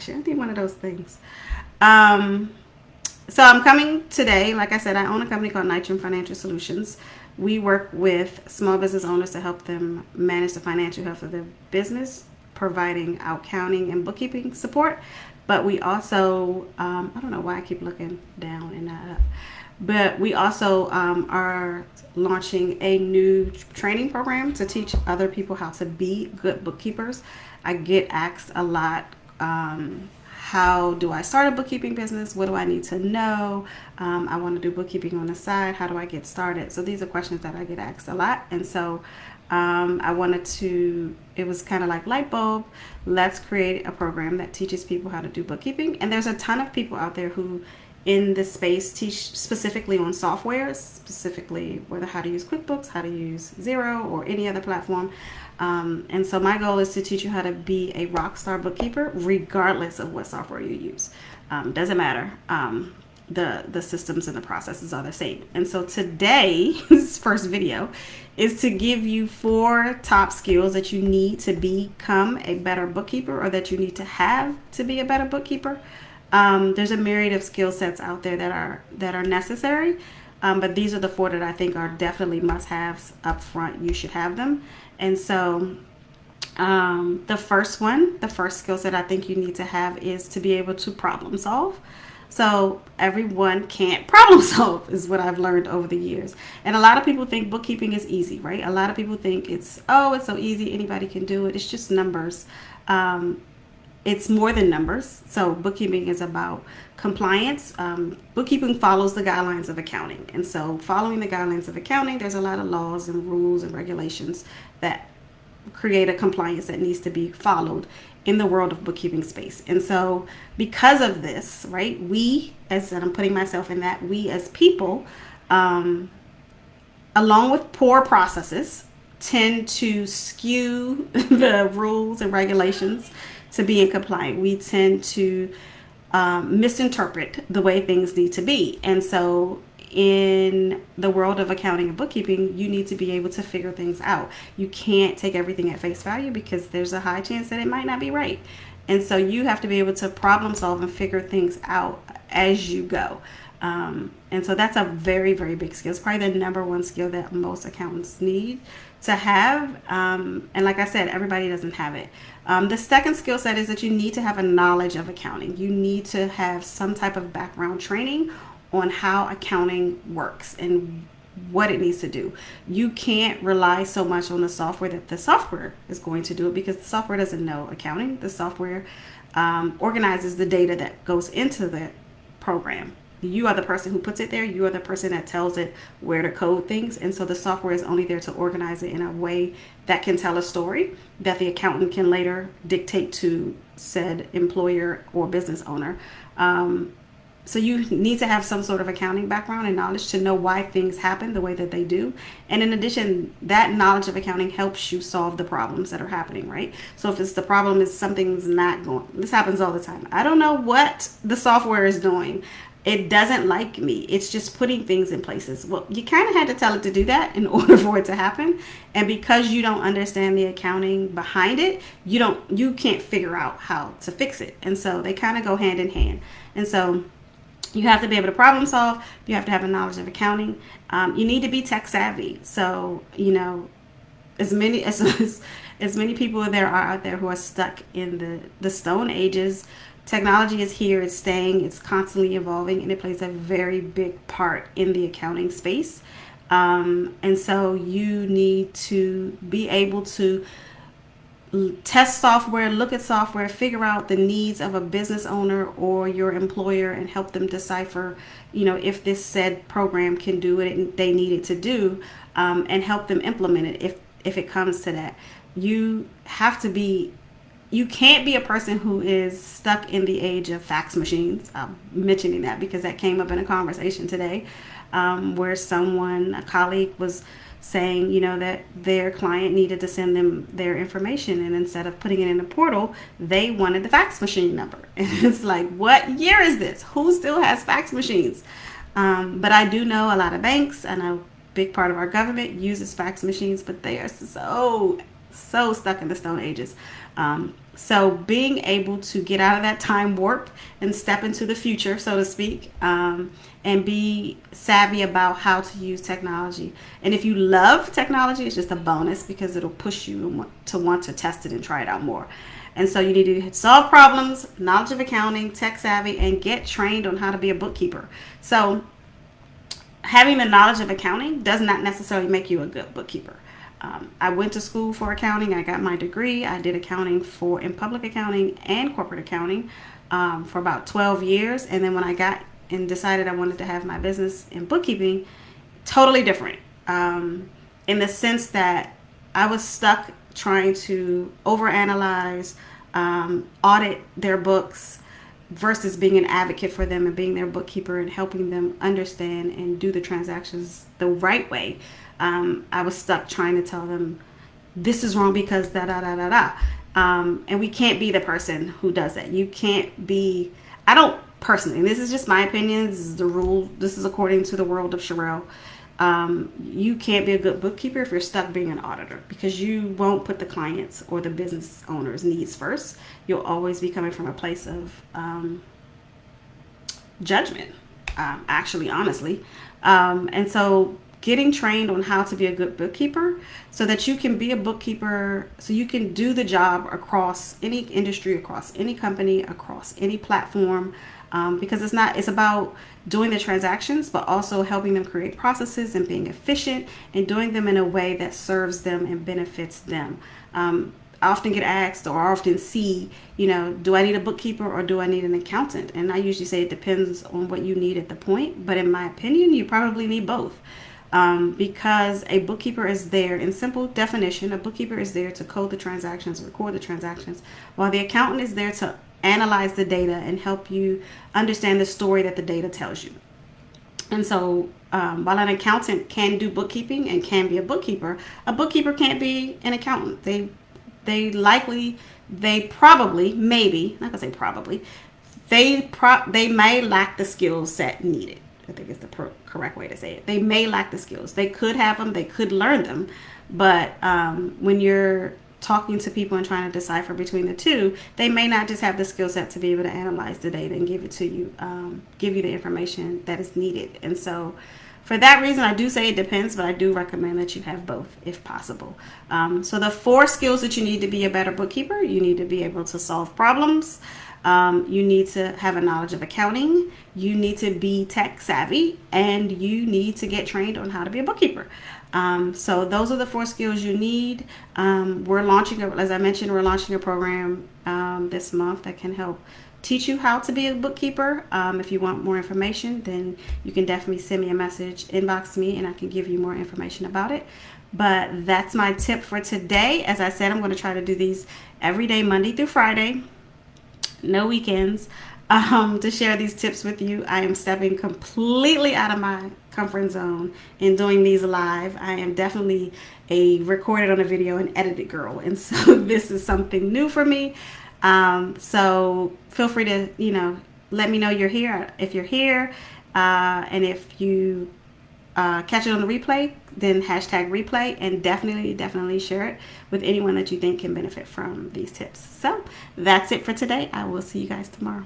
actually. I need one of those things. Um, so I'm coming today. Like I said, I own a company called Nitrum Financial Solutions. We work with small business owners to help them manage the financial health of their business, providing accounting and bookkeeping support. But we also, I don't know why I keep looking down and not up, but we also are launching a new training program to teach other people how to be good bookkeepers. I get asked a lot, how do I start a bookkeeping business? What do I need to know? I want to do bookkeeping on the side. How do I get started? So these are questions that I get asked a lot. And so I wanted to, it was kind of like light bulb. Let's create a program that teaches people how to do bookkeeping. And there's a ton of people out there who in this space teach specifically on softwares, specifically whether how to use QuickBooks, how to use Xero, or any other platform. And so my goal is to teach you how to be a rock star bookkeeper regardless of what software you use. Doesn't matter. The systems and the processes are the same. And so today's first video is to give you 4 top skills that you need to become a better bookkeeper, or that you need to have to be a better bookkeeper. There's a myriad of skill sets out there that are necessary, but these are the 4 that I think are definitely must-haves up front. You should have them. And so the first skill set I think you need to have is to be able to problem solve. So everyone can't problem solve is what I've learned over the years. And a lot of people think bookkeeping is easy, right? A lot of people think it's so easy, anybody can do it. It's just numbers. It's more than numbers. So bookkeeping is about compliance. Bookkeeping follows the guidelines of accounting. And so following the guidelines of accounting, there's a lot of laws and rules and regulations that create a compliance that needs to be followed in the world of bookkeeping space. And so because of this, right, and I'm putting myself in that, we as people, along with poor processes, tend to skew the rules and regulations to be in compliance. We tend to misinterpret the way things need to be. And so in the world of accounting and bookkeeping, you need to be able to figure things out. You can't take everything at face value because there's a high chance that it might not be right. And so you have to be able to problem solve and figure things out as you go. And so that's a very, very big skill. It's probably the number one skill that most accountants need to have. And like I said, everybody doesn't have it. The second skill set is that you need to have a knowledge of accounting. You need to have some type of background training on how accounting works and what it needs to do. You can't rely so much on the software that the software is going to do it, because the software doesn't know accounting. The software organizes the data that goes into the program. You are the person who puts it there. You are the person that tells it where to code things. And so the software is only there to organize it in a way that can tell a story that the accountant can later dictate to said employer or business owner. So you need to have some sort of accounting background and knowledge to know why things happen the way that they do. And in addition, that knowledge of accounting helps you solve the problems that are happening, right? So if it's the problem is something's not going, this happens all the time. I don't know what the software is doing. It doesn't like me. It's just putting things in places. Well, you kind of had to tell it to do that in order for it to happen. And because you don't understand the accounting behind it, you can't figure out how to fix it. And so they kind of go hand in hand. And so you have to be able to problem solve. You have to have a knowledge of accounting. You need to be tech savvy. So, as many people there are out there who are stuck in the stone ages, technology is here, it's staying, it's constantly evolving, and it plays a very big part in the accounting space. And so you need to be able to test software, look at software, figure out the needs of a business owner or your employer, and help them decipher, if this said program can do it and they need it to do, and help them implement it if it comes to that. You can't be a person who is stuck in the age of fax machines. I'm mentioning that because that came up in a conversation today, where a colleague was saying, that their client needed to send them their information, and instead of putting it in a portal, they wanted the fax machine number. And it's like, what year is this? Who still has fax machines? But I do know a lot of banks, and a big part of our government uses fax machines, but they are so stuck in the stone ages. So being able to get out of that time warp and step into the future, so to speak, and be savvy about how to use technology. And if you love technology, it's just a bonus because it'll push you to want to test it and try it out more. And so you need to solve problems, knowledge of accounting, tech savvy, and get trained on how to be a bookkeeper. So having the knowledge of accounting does not necessarily make you a good bookkeeper. I went to school for accounting. I got my degree. I did accounting in public accounting and corporate accounting for about 12 years. And then when I got and decided I wanted to have my business in bookkeeping, totally different in the sense that I was stuck trying to overanalyze, audit their books versus being an advocate for them and being their bookkeeper and helping them understand and do the transactions the right way. I was stuck trying to tell them this is wrong because da da da da da. And we can't be the person who does that. You can't be, I don't personally, this is just my opinion, this is the rule, this is according to the world of Sherelle. You can't be a good bookkeeper if you're stuck being an auditor because you won't put the clients or the business owner's needs first. You'll always be coming from a place of judgment, actually, honestly. And so getting trained on how to be a good bookkeeper so that you can be a bookkeeper, so you can do the job across any industry, across any company, across any platform, because it's about doing the transactions, but also helping them create processes and being efficient and doing them in a way that serves them and benefits them. I often get asked or I often see, do I need a bookkeeper or do I need an accountant? And I usually say it depends on what you need at the point. But in my opinion, you probably need both. Because a bookkeeper is there, in simple definition, a bookkeeper is there to code the transactions, record the transactions, while the accountant is there to analyze the data and help you understand the story that the data tells you. And so while an accountant can do bookkeeping and can be a bookkeeper can't be an accountant. They probably, maybe, not gonna say probably, they may lack the skill set needed. I think is the correct way to say it. They may lack the skills. They could have them. They could learn them. But when you're talking to people and trying to decipher between the two, they may not just have the skill set to be able to analyze the data and give it to you, give you the information that is needed. And so for that reason, I do say it depends, but I do recommend that you have both if possible. So the 4 skills that you need to be a better bookkeeper: you need to be able to solve problems. You need to have a knowledge of accounting, you need to be tech savvy, and you need to get trained on how to be a bookkeeper. So those are the 4 skills you need. We're launching, as I mentioned, we're launching a program this month that can help teach you how to be a bookkeeper. If you want more information, then you can definitely send me a message, inbox me, and I can give you more information about it. But that's my tip for today. As I said, I'm going to try to do these every day, Monday through Friday. No weekends, to share these tips with you. I am stepping completely out of my comfort zone in doing these live. I am definitely a recorded on a video and edited girl, and so this is something new for me. So feel free to let me know you're here if you're here, and if you catch it on the replay, then hashtag replay, and definitely share it with anyone that you think can benefit from these tips. So that's it for today. I will see you guys tomorrow.